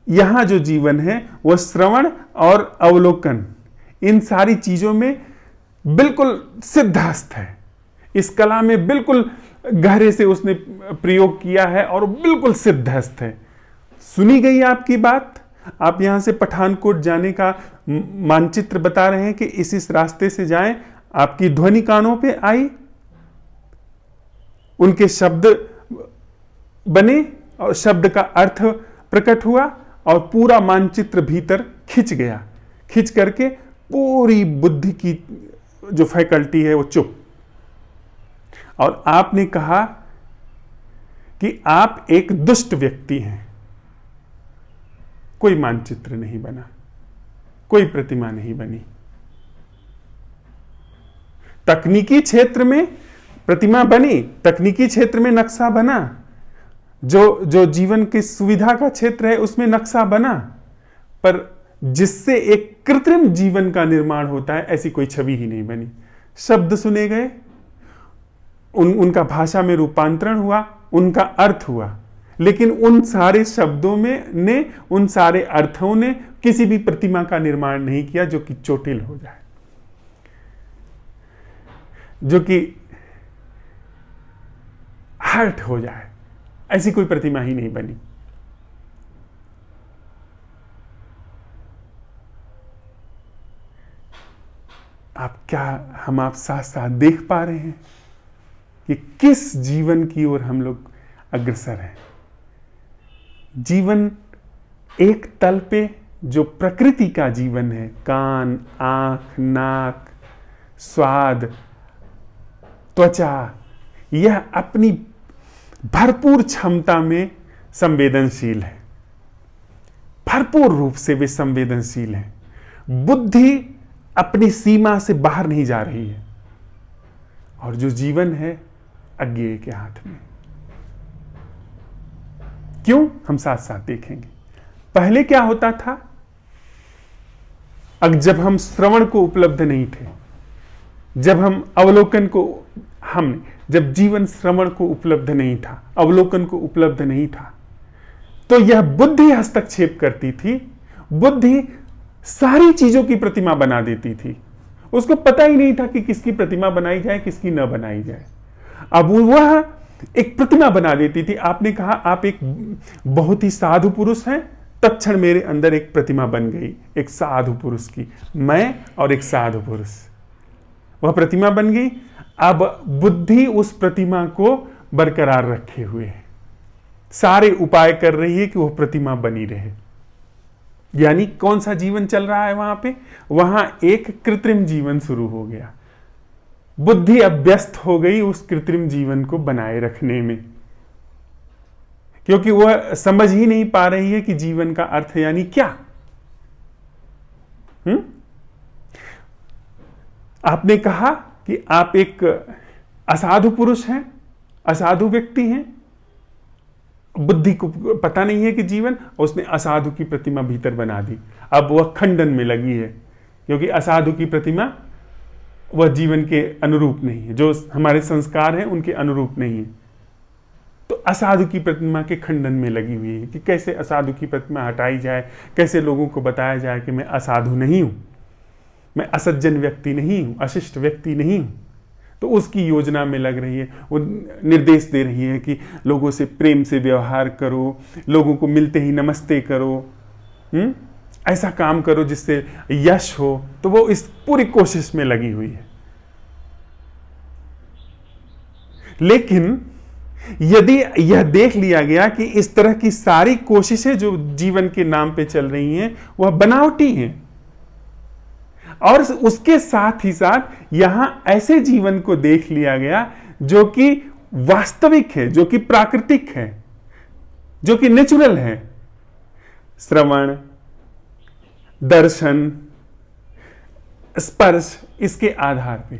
Speaker 1: यहां जो जीवन है वह श्रवण और अवलोकन इन सारी चीजों में बिल्कुल सिद्धहस्त है। इस कला में बिल्कुल गहरे से उसने प्रयोग किया है और बिल्कुल सिद्धहस्त है। सुनी गई आपकी बात, आप यहां से पठानकोट जाने का मानचित्र बता रहे हैं कि इस रास्ते से जाएं, आपकी ध्वनि कानों पे आई, उनके शब्द बने और शब्द का अर्थ प्रकट हुआ और पूरा मानचित्र भीतर खिंच गया। खिंच करके पूरी बुद्धि की जो फैकल्टी है वो चुप। और आपने कहा कि आप एक दुष्ट व्यक्ति हैं। कोई मानचित्र नहीं बना, कोई प्रतिमा नहीं बनी। तकनीकी क्षेत्र में प्रतिमा बनी, तकनीकी क्षेत्र में नक्शा बना, जो जीवन की सुविधा का क्षेत्र है उसमें नक्शा बना, पर जिससे एक कृत्रिम जीवन का निर्माण होता है ऐसी कोई छवि ही नहीं बनी। शब्द सुने गए, उनका भाषा में रूपांतरण हुआ, उनका अर्थ हुआ, लेकिन उन सारे शब्दों में उन सारे अर्थों ने किसी भी प्रतिमा का निर्माण नहीं किया जो कि चोटिल हो जाए, जो कि हर्ट हो जाए। ऐसी कोई प्रतिमा ही नहीं बनी। हम आप साथ साथ देख पा रहे हैं कि किस जीवन की ओर हम लोग अग्रसर हैं। जीवन एक तल पे जो प्रकृति का जीवन है, कान, आंख, नाक, स्वाद, त्वचा, यह अपनी भरपूर क्षमता में संवेदनशील है, भरपूर रूप से वे संवेदनशील हैं। बुद्धि अपनी सीमा से बाहर नहीं जा रही है और जो जीवन है अज्ञेय के हाथ में। क्यों? हम साथ साथ देखेंगे। पहले क्या होता था? जब हम श्रवण को उपलब्ध नहीं थे, जब हम अवलोकन को जब जीवन श्रवण को उपलब्ध नहीं था, अवलोकन को उपलब्ध नहीं था, तो यह बुद्धि हस्तक्षेप करती थी। बुद्धि सारी चीजों की प्रतिमा बना देती थी। उसको पता ही नहीं था कि किसकी प्रतिमा बनाई जाए, किसकी न बनाई जाए। अब वह एक प्रतिमा बना देती थी। आपने कहा आप एक बहुत ही साधु पुरुष हैं, तत्क्षण मेरे अंदर एक प्रतिमा बन गई, एक साधु पुरुष की, मैं और एक साधु पुरुष, वह प्रतिमा बन गई। अब बुद्धि उस प्रतिमा को बरकरार रखे हुए है, सारे उपाय कर रही है कि वह प्रतिमा बनी रहे। यानी कौन सा जीवन चल रहा है वहां पे? वहां एक कृत्रिम जीवन शुरू हो गया। बुद्धि अब व्यस्त हो गई उस कृत्रिम जीवन को बनाए रखने में, क्योंकि वह समझ ही नहीं पा रही है कि जीवन का अर्थ यानी क्या। आपने कहा कि आप एक असाधु पुरुष हैं, असाधु व्यक्ति हैं। बुद्धि को पता नहीं है कि जीवन, उसने असाधु की प्रतिमा भीतर बना दी। अब वह खंडन में लगी है, क्योंकि असाधु की प्रतिमा वह जीवन के अनुरूप नहीं है, जो हमारे संस्कार हैं उनके अनुरूप नहीं है। तो असाधु की प्रतिमा के खंडन में लगी हुई है कि कैसे असाधु की प्रतिमा हटाई जाए, कैसे लोगों को बताया जाए कि मैं असाधु नहीं हूं, मैं असज्जन व्यक्ति नहीं हूं, अशिष्ट व्यक्ति नहीं हूं। तो उसकी योजना में लग रही है। वो निर्देश दे रही है कि लोगों से प्रेम से व्यवहार करो, लोगों को मिलते ही नमस्ते करो, ऐसा काम करो जिससे यश हो। तो वो इस पूरी कोशिश में लगी हुई है। लेकिन यदि यह देख लिया गया कि इस तरह की सारी कोशिशें जो जीवन के नाम पे चल रही हैं वह बनावटी हैं, और उसके साथ ही साथ यहां ऐसे जीवन को देख लिया गया जो कि वास्तविक है, जो कि प्राकृतिक है, जो कि नेचुरल है। श्रवण, दर्शन, स्पर्श, इसके आधार पे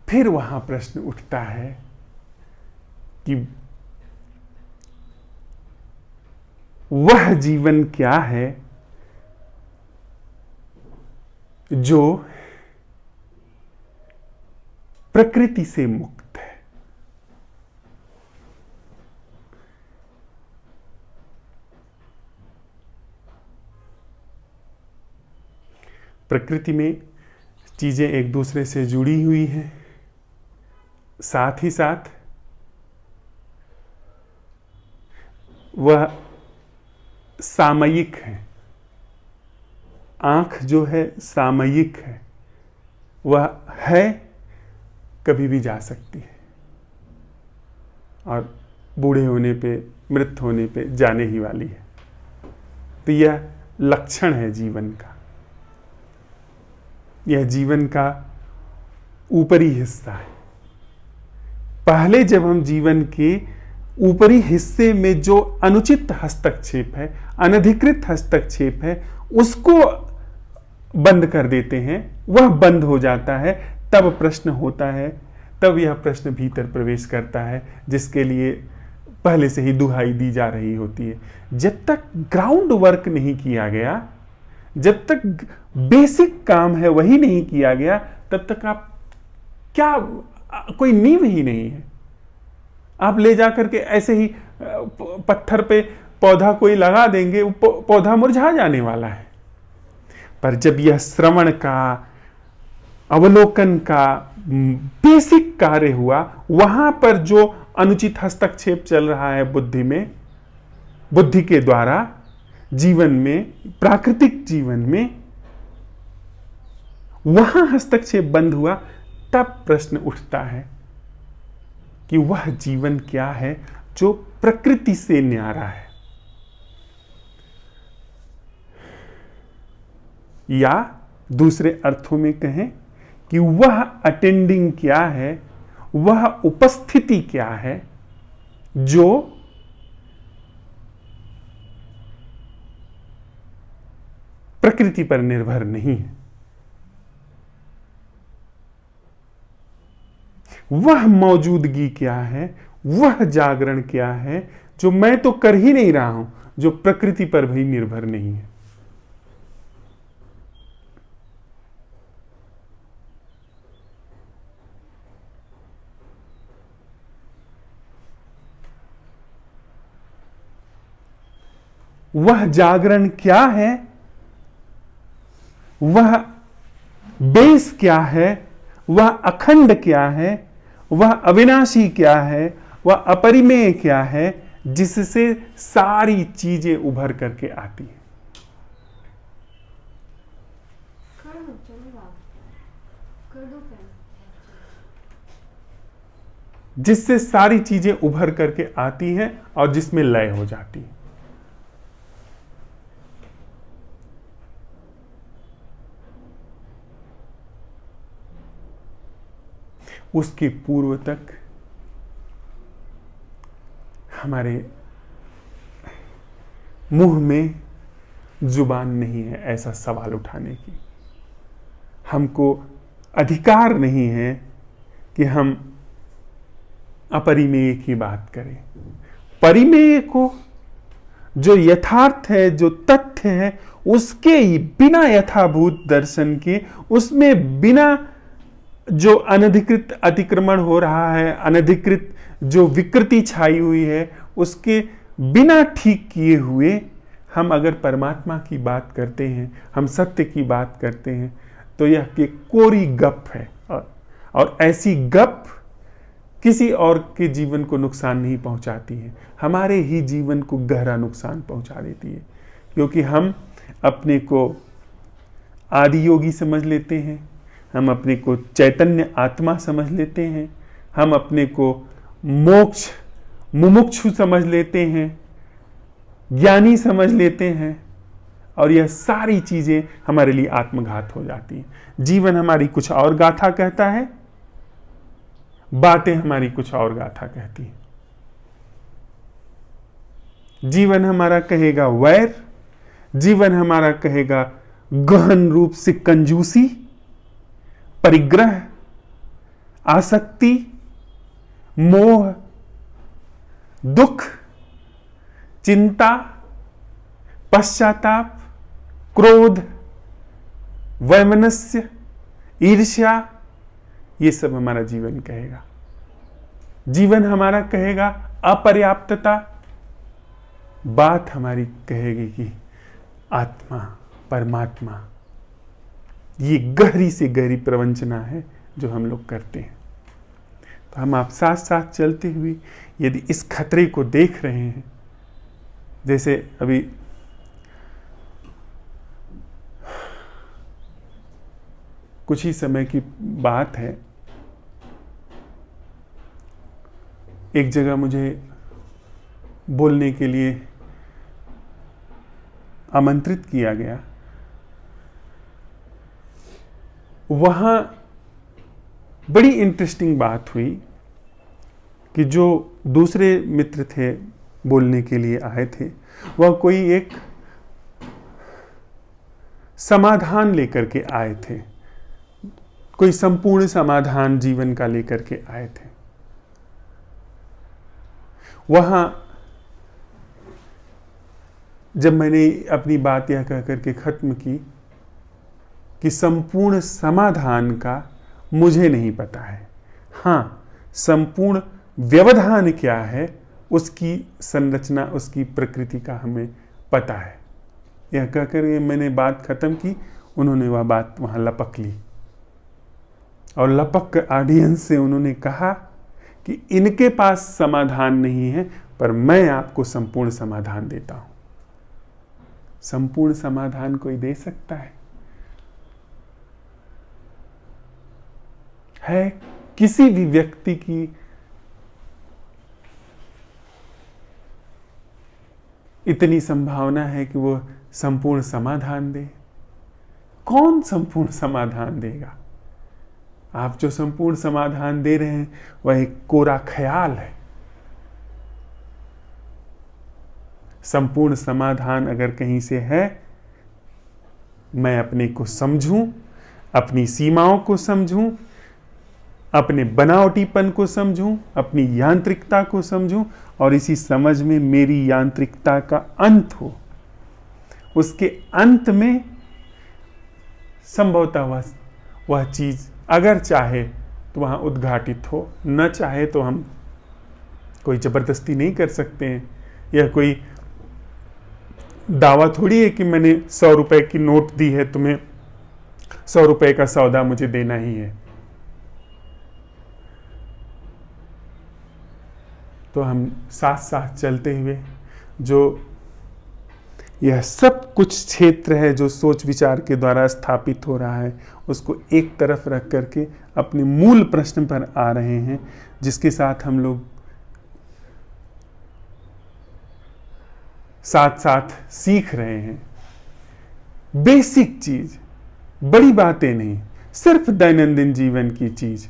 Speaker 1: फिर वहां प्रश्न उठता है कि वह जीवन क्या है जो प्रकृति से मुक्त है। प्रकृति में चीजें एक दूसरे से जुड़ी हुई हैं, साथ ही साथ वह सामयिक है। आंख जो है सामयिक है, वह है, कभी भी जा सकती है और बूढ़े होने पे, मृत होने पे जाने ही वाली है। तो यह लक्षण है जीवन का, यह जीवन का ऊपरी हिस्सा है। पहले जब हम जीवन के ऊपरी हिस्से में जो अनुचित हस्तक्षेप है, अनधिकृत हस्तक्षेप है, उसको बंद कर देते हैं, वह बंद हो जाता है, तब प्रश्न होता है, तब यह प्रश्न भीतर प्रवेश करता है, जिसके लिए पहले से ही दुहाई दी जा रही होती है। जब तक ग्राउंड वर्क नहीं किया गया, जब तक बेसिक काम है वही नहीं किया गया, तब तक आप क्या, कोई नींव ही नहीं है। आप ले जाकर के ऐसे ही पत्थर पे पौधा कोई लगा देंगे, पौधा मुरझा जाने वाला है। पर जब यह श्रवण का, अवलोकन का बेसिक कार्य हुआ, वहां पर जो अनुचित हस्तक्षेप चल रहा है बुद्धि में, बुद्धि के द्वारा जीवन में, प्राकृतिक जीवन में, वहां हस्तक्षेप बंद हुआ, तब प्रश्न उठता है कि वह जीवन क्या है जो प्रकृति से न्यारा है, या दूसरे अर्थों में कहें कि वह अटेंडिंग क्या है, वह उपस्थिति क्या है जो प्रकृति पर निर्भर नहीं है। वह मौजूदगी क्या है, वह जागरण क्या है जो मैं तो कर ही नहीं रहा हूं, जो प्रकृति पर भी निर्भर नहीं है। वह जागरण क्या है, वह बेस क्या है, वह अखंड क्या है, वह अविनाशी क्या है, वह अपरिमेय क्या है, जिससे सारी चीजें उभर करके आती हैं। जिससे सारी चीजें उभर करके आती हैं और जिसमें लय हो जाती है। उसके पूर्व तक हमारे मुंह में जुबान नहीं है ऐसा सवाल उठाने की। हमको अधिकार नहीं है कि हम अपरिमेय की बात करें। परिमेय को, जो यथार्थ है, जो तथ्य है, उसके बिना यथाभूत दर्शन के, उसमें बिना जो अनधिकृत अतिक्रमण हो रहा है, अनधिकृत जो विकृति छाई हुई है, उसके बिना ठीक किए हुए हम अगर परमात्मा की बात करते हैं, हम सत्य की बात करते हैं, तो यह कि कोरी गप है। और ऐसी गप किसी और के जीवन को नुकसान नहीं पहुंचाती है, हमारे ही जीवन को गहरा नुकसान पहुंचा देती है। क्योंकि हम अपने को आदि योगी समझ लेते हैं, हम अपने को चैतन्य आत्मा समझ लेते हैं, हम अपने को मोक्ष मुमुक्षु समझ लेते हैं, ज्ञानी समझ लेते हैं, और यह सारी चीजें हमारे लिए आत्मघात हो जाती हैं। जीवन हमारी कुछ और गाथा कहता है, बातें हमारी कुछ और गाथा कहती हैं। जीवन हमारा कहेगा वैर, जीवन हमारा कहेगा गहन रूप से कंजूसी, परिग्रह, आसक्ति, मोह, दुख, चिंता, पश्चाताप, क्रोध, वैमनस्य, ईर्ष्या, ये सब हमारा जीवन कहेगा। जीवन हमारा कहेगा अपर्याप्तता, बात हमारी कहेगी कि आत्मा, परमात्मा। ये गहरी से गहरी प्रवंचना है जो हम लोग करते हैं। तो हम आप साथ साथ चलते हुए यदि इस खतरे को देख रहे हैं, जैसे अभी कुछ ही समय की बात है, एक जगह मुझे बोलने के लिए आमंत्रित किया गया। वहाँ बड़ी इंटरेस्टिंग बात हुई कि जो दूसरे मित्र थे बोलने के लिए आए थे, वह कोई एक समाधान लेकर के आए थे, कोई संपूर्ण समाधान जीवन का लेकर के आए थे। वहाँ जब मैंने अपनी बात यह कह करके खत्म की कि संपूर्ण समाधान का मुझे नहीं पता है, हाँ संपूर्ण व्यवधान क्या है उसकी संरचना, उसकी प्रकृति का हमें पता है। यह कहकर मैंने बात खत्म की, उन्होंने वह बात वहाँ लपक ली और लपक कर ऑडियंस से उन्होंने कहा कि इनके पास समाधान नहीं है, पर मैं आपको संपूर्ण समाधान देता हूं। संपूर्ण समाधान कोई दे सकता है किसी भी व्यक्ति की इतनी संभावना है कि वो संपूर्ण समाधान दे? कौन संपूर्ण समाधान देगा? आप जो संपूर्ण समाधान दे रहे हैं वह एक कोरा ख्याल है। संपूर्ण समाधान अगर कहीं से है, मैं अपने को समझूं, अपनी सीमाओं को समझूं, अपने बनावटीपन को समझूं, अपनी यांत्रिकता को समझूं और इसी समझ में मेरी यांत्रिकता का अंत हो। उसके अंत में संभवतः वह चीज अगर चाहे तो वहां उद्घाटित हो, न चाहे तो हम कोई जबरदस्ती नहीं कर सकते हैं। यह कोई दावा थोड़ी है कि मैंने 100 रुपए की नोट दी है, तुम्हें 100 रुपए का सौदा मुझे देना ही है। तो हम साथ साथ चलते हुए जो यह सब कुछ क्षेत्र है जो सोच विचार के द्वारा स्थापित हो रहा है, उसको एक तरफ रख करके अपने मूल प्रश्न पर आ रहे हैं, जिसके साथ हम लोग साथ साथ सीख रहे हैं। बेसिक चीज, बड़ी बातें नहीं, सिर्फ दैनंदिन जीवन की चीज,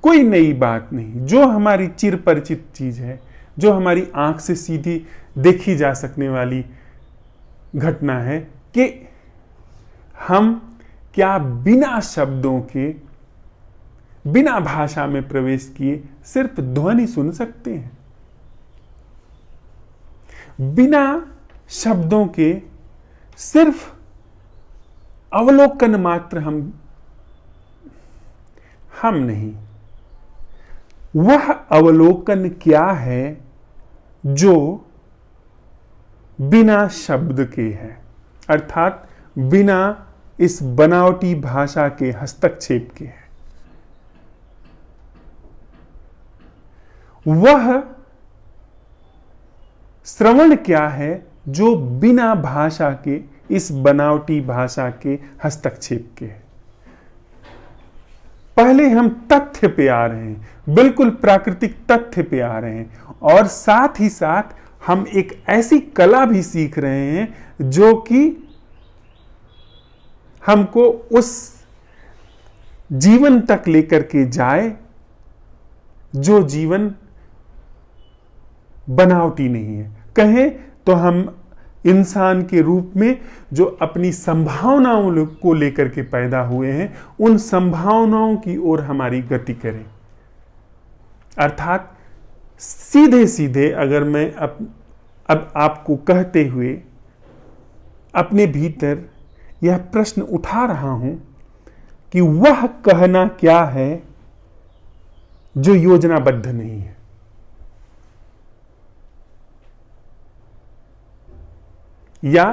Speaker 1: कोई नई बात नहीं, जो हमारी चिर परिचित चीज है, जो हमारी आंख से सीधी देखी जा सकने वाली घटना है कि हम क्या बिना शब्दों के, बिना भाषा में प्रवेश किए सिर्फ ध्वनि सुन सकते हैं। बिना शब्दों के सिर्फ अवलोकन मात्र हम नहीं, वह अवलोकन क्या है जो बिना शब्द के है, अर्थात बिना इस बनावटी भाषा के हस्तक्षेप के है। वह श्रवण क्या है जो बिना भाषा के, इस बनावटी भाषा के हस्तक्षेप के है। पहले हम तथ्य पे आ रहे हैं, बिल्कुल प्राकृतिक तथ्य पे आ रहे हैं, और साथ ही साथ हम एक ऐसी कला भी सीख रहे हैं जो कि हमको उस जीवन तक लेकर के जाए जो जीवन बनावटी नहीं है। कहें तो हम इंसान के रूप में जो अपनी संभावनाओं को लेकर के पैदा हुए हैं, उन संभावनाओं की ओर हमारी गति करें। अर्थात सीधे सीधे अगर मैं अब आपको कहते हुए अपने भीतर यह प्रश्न उठा रहा हूं कि वह कहना क्या है जो योजनाबद्ध नहीं है। या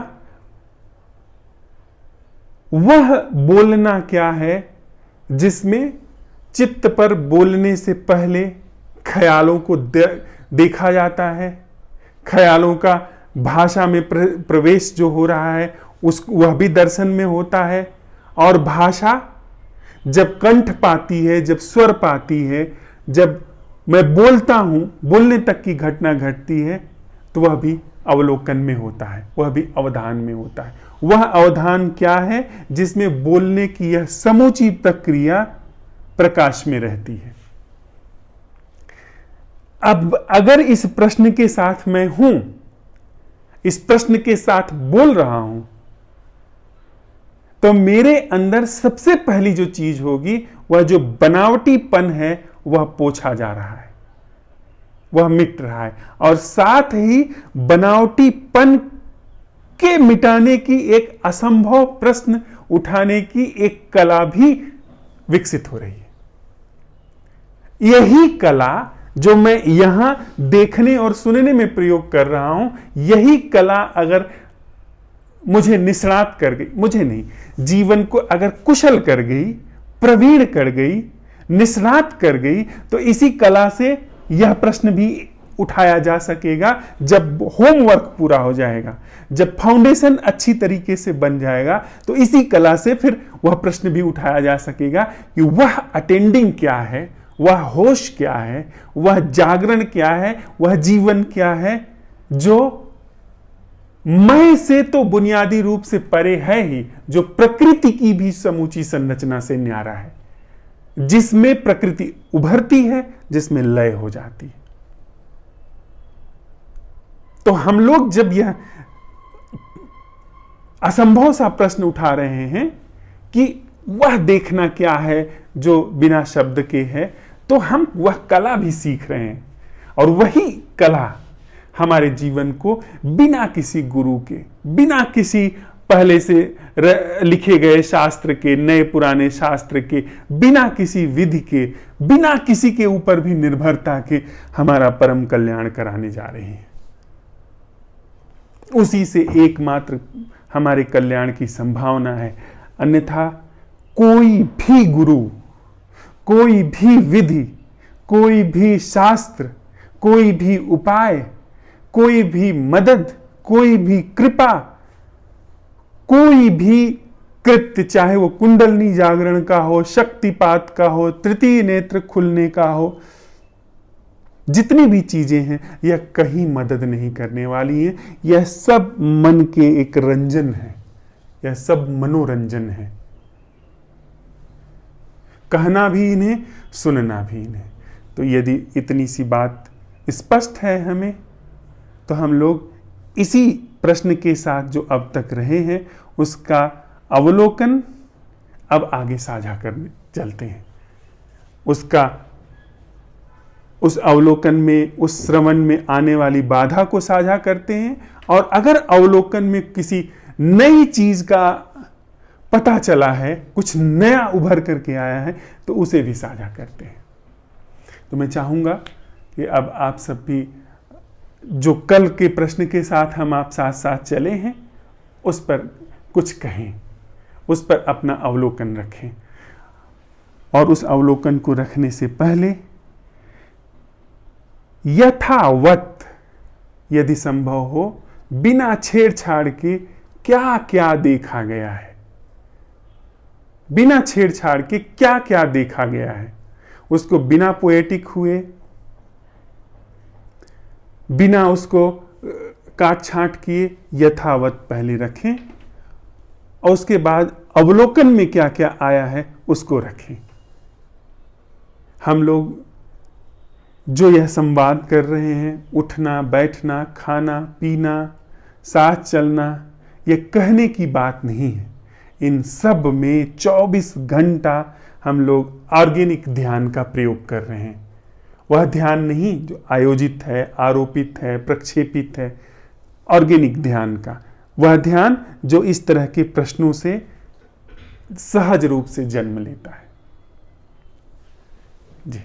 Speaker 1: वह बोलना क्या है जिसमें चित्त पर बोलने से पहले ख्यालों को देखा जाता है, ख्यालों का भाषा में प्रवेश जो हो रहा है वह भी दर्शन में होता है। और भाषा जब कंठ पाती है, जब स्वर पाती है, जब मैं बोलता हूं, बोलने तक की घटना घटती है, तो वह भी अवलोकन में होता है, वह भी अवधान में होता है। वह अवधान क्या है? जिसमें बोलने की यह समूची प्रक्रिया प्रकाश में रहती है। अब अगर इस प्रश्न के साथ मैं हूं, इस प्रश्न के साथ बोल रहा हूं, तो मेरे अंदर सबसे पहली जो चीज होगी वह जो बनावटीपन है वह पोछा जा रहा है, वह मिट रहा है। और साथ ही बनावटीपन के मिटाने की एक असंभव प्रश्न उठाने की एक कला भी विकसित हो रही है। यही कला जो मैं यहां देखने और सुनने में प्रयोग कर रहा हूं, यही कला अगर मुझे निष्णात कर गई, मुझे नहीं, जीवन को अगर कुशल कर गई, प्रवीण कर गई, निष्णात कर गई, तो इसी कला से यह प्रश्न भी उठाया जा सकेगा। जब होमवर्क पूरा हो जाएगा, जब फाउंडेशन अच्छी तरीके से बन जाएगा, तो इसी कला से फिर वह प्रश्न भी उठाया जा सकेगा कि वह अटेंडिंग क्या है, वह होश क्या है, वह जागरण क्या है, वह जीवन क्या है, जो मैं से तो बुनियादी रूप से परे है ही, जो प्रकृति की भी समूची संरचना से न्यारा है, जिसमें प्रकृति उभरती है, जिसमें लय हो जाती है। तो हम लोग जब यह असंभव सा प्रश्न उठा रहे हैं कि वह देखना क्या है जो बिना शब्द के है, तो हम वह कला भी सीख रहे हैं। और वही कला हमारे जीवन को बिना किसी गुरु के, बिना किसी पहले से लिखे गए शास्त्र के, नए पुराने शास्त्र के, बिना किसी विधि के, बिना किसी के ऊपर भी निर्भरता के हमारा परम कल्याण कराने जा रही है। उसी से एकमात्र हमारे कल्याण की संभावना है। अन्यथा कोई भी गुरु, कोई भी विधि, कोई भी शास्त्र, कोई भी उपाय, कोई भी मदद, कोई भी कृपा, कोई भी कृत्य, चाहे वो कुंडलनी जागरण का हो, शक्तिपात का हो, तृतीय नेत्र खुलने का हो, जितनी भी चीजें हैं, यह कहीं मदद नहीं करने वाली हैं। यह सब मन के एक रंजन है, यह सब मनोरंजन है। कहना भी इन्हें, सुनना भी इन्हें। तो यदि इतनी सी बात स्पष्ट है हमें, तो हम लोग इसी प्रश्न के साथ जो अब तक रहे हैं उसका अवलोकन अब आगे साझा करने चलते हैं। उस अवलोकन में, उस श्रवण में आने वाली बाधा को साझा करते हैं। और अगर अवलोकन में किसी नई चीज का पता चला है, कुछ नया उभर करके आया है, तो उसे भी साझा करते हैं। तो मैं चाहूंगा कि अब आप सब भी जो कल के प्रश्न के साथ हम आप साथ साथ चले हैं, उस पर कुछ कहें, उस पर अपना अवलोकन रखें। और उस अवलोकन को रखने से पहले यथावत यदि संभव हो, बिना छेड़छाड़ के क्या क्या देखा गया है, बिना छेड़छाड़ के क्या क्या देखा गया है, उसको बिना पोएटिक हुए, बिना उसको काट छांट किए यथावत पहले रखें, और उसके बाद अवलोकन में क्या क्या आया है उसको रखें। हम लोग जो यह संवाद कर रहे हैं, उठना बैठना, खाना पीना, साथ चलना, यह कहने की बात नहीं है। इन सब में 24 घंटा हम लोग ऑर्गेनिक ध्यान का प्रयोग कर रहे हैं। वह ध्यान नहीं जो आयोजित है, आरोपित है, प्रक्षेपित है, ऑर्गेनिक ध्यान का, वह ध्यान जो इस तरह के प्रश्नों से सहज रूप से जन्म लेता है। जी।